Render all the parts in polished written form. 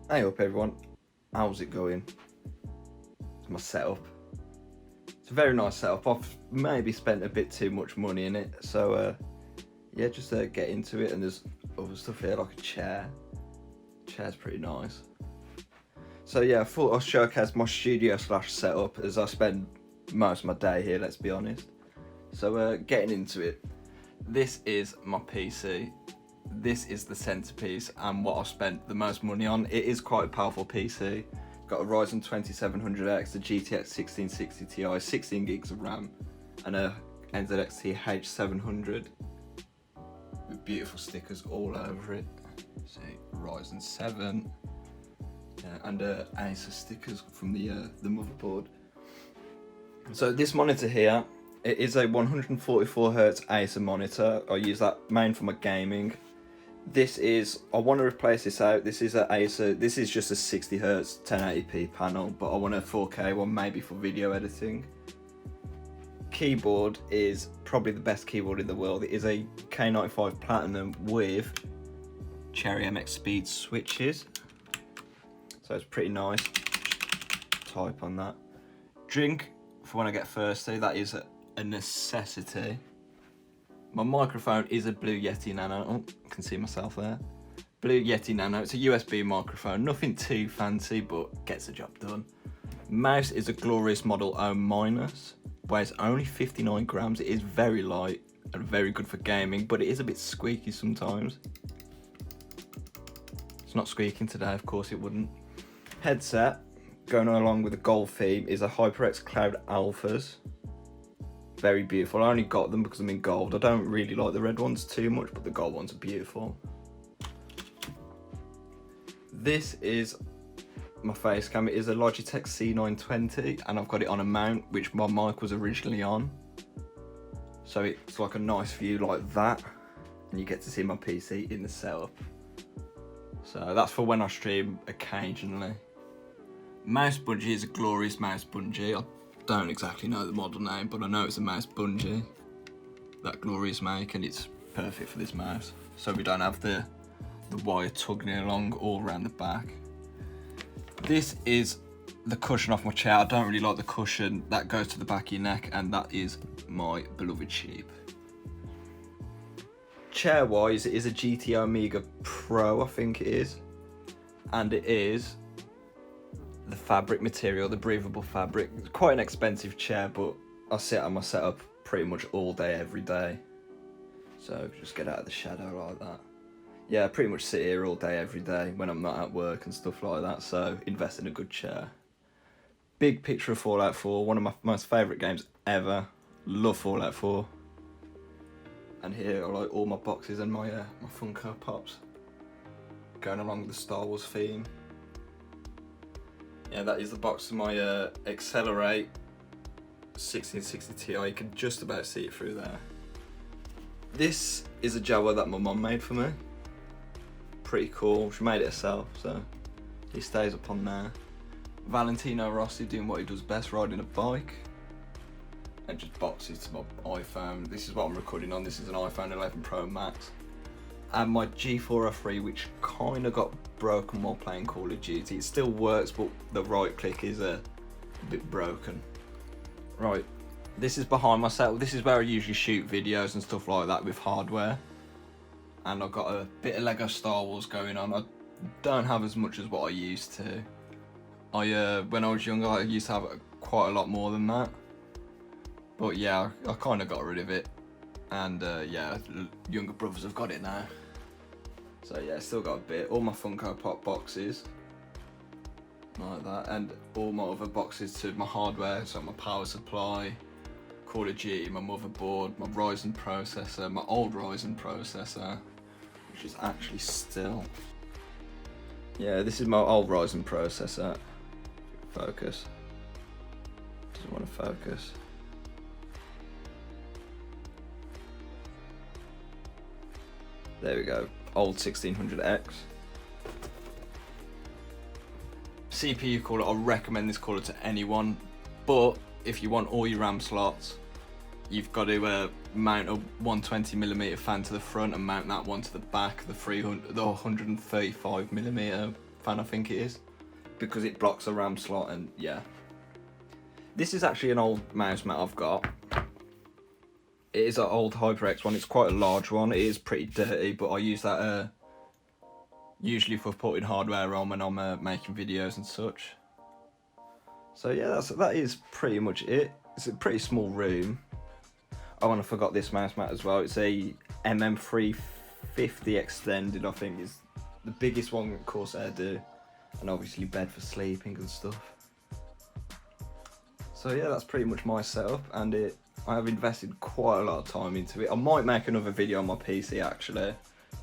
Hey up everyone, how's it going? It's my setup. It's a very nice setup. I've maybe spent a bit too much money in it, so yeah, just get into it. And there's other stuff here like a chair. Chair's pretty nice. So yeah, I thought I'll showcase my studio slash setup as I spend most of my day here, let's be honest. So getting into it, this is my PC. This is the centerpiece and what I've spent the most money on. It is quite a powerful PC. Got a Ryzen 2700X, a GTX 1660 Ti, 16 gigs of RAM, and a NZXT H700 with beautiful stickers all over it. See, Ryzen 7, and Acer stickers from the motherboard. So this monitor here, it is a 144Hz Acer monitor. I use that main for my gaming. This is, I want to replace this out. This is a Acer, this is just a 60Hz 1080p panel, but I want a 4K one maybe for video editing. Keyboard is probably the best keyboard in the world. It is a K95 Platinum with Cherry MX Speed switches. So it's pretty nice. Type on that. Drink for when I get thirsty, that is a necessity. My microphone is a Blue Yeti Nano. Oh, I can see myself there. Blue Yeti Nano. It's a USB microphone. Nothing too fancy, but gets the job done. Mouse is a Glorious Model O-. Weighs only 59 grams. It is very light and very good for gaming, but it is a bit squeaky sometimes. It's not squeaking today, of course it wouldn't. Headset, going along with the gold theme, is a HyperX Cloud Alphas. Very beautiful. I only got them because I'm in gold. I don't really like the red ones too much, but the gold ones are beautiful. This is my face cam. It is a Logitech C920 and I've got it on a mount which my mic was originally on. So it's like a nice view like that, and you get to see my PC in the setup. So that's for when I stream occasionally. Mouse bungee is a Glorious mouse bungee. I don't exactly know the model name, but I know it's a mouse bungee that Glorious make, and it's perfect for this mouse. So we don't have the wire tugging along all around the back. This is the cushion off my chair. I don't really like the cushion. That goes to the back of your neck, and that is my beloved sheep. Chair wise, it is a GT Omega Pro, I think it is. And it is the fabric material, the breathable fabric. It's quite an expensive chair, but I sit on my setup pretty much all day, every day. So just get out of the shadow like that. Yeah, I pretty much sit here all day, every day when I'm not at work and stuff like that. So invest in a good chair. Big picture of Fallout 4, one of my most favourite games ever. Love Fallout 4. And here are like all my boxes and my Funko Pops. Going along with the Star Wars theme. Yeah, that is the box of my Accelerate 1660 Ti. You can just about see it through there. This is a Jawa that my mum made for me. Pretty cool. She made it herself, so he stays up on there. Valentino Rossi doing what he does best, riding a bike. And just boxes to my iPhone. This is what I'm recording on. This is an iPhone 11 Pro Max. And my G403, which kind of got broken while playing Call of Duty. It still works, but the right click is a bit broken. Right, this is behind my setup. This is where I usually shoot videos and stuff like that with hardware. And I've got a bit of Lego Star Wars going on. I don't have as much as what I used to. When I was younger, I used to have quite a lot more than that. But yeah, I kind of got rid of it. And yeah, younger brothers have got it now. So yeah, still got a bit. All my Funko Pop boxes, like that, and all my other boxes to my hardware, so my power supply, Call of Duty, my motherboard, my Ryzen processor, my old Ryzen processor, which is actually still. Yeah, this is my old Ryzen processor. Focus. Doesn't want to focus. There we go, old 1600X. CPU cooler, I recommend this cooler to anyone, but if you want all your RAM slots, you've got to mount a 120mm fan to the front and mount that one to the back, the 135mm fan, I think it is, because it blocks a RAM slot, and yeah. This is actually an old mouse mat I've got. It is an old HyperX one. It's quite a large one. It is pretty dirty, but I use that usually for putting hardware on when I'm making videos and such. So yeah, that is pretty much it. It's a pretty small room. Oh, and I forgot this mouse mat as well. It's a MM350 extended, I think is the biggest one that Corsair do. And obviously bed for sleeping and stuff. So yeah, that's pretty much my setup, and I have invested quite a lot of time into it. I might make another video on my PC actually,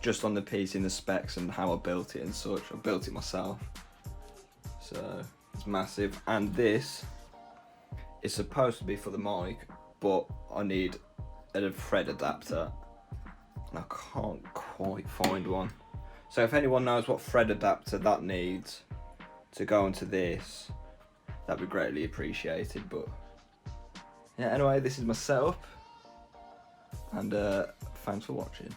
just on the PC and the specs and how I built it and such. I built it myself. So it's massive, and this is supposed to be for the mic, but I need a thread adapter, and I can't quite find one. So if anyone knows what thread adapter that needs to go into this, that'd be greatly appreciated. But yeah, anyway, this is my setup, and thanks for watching.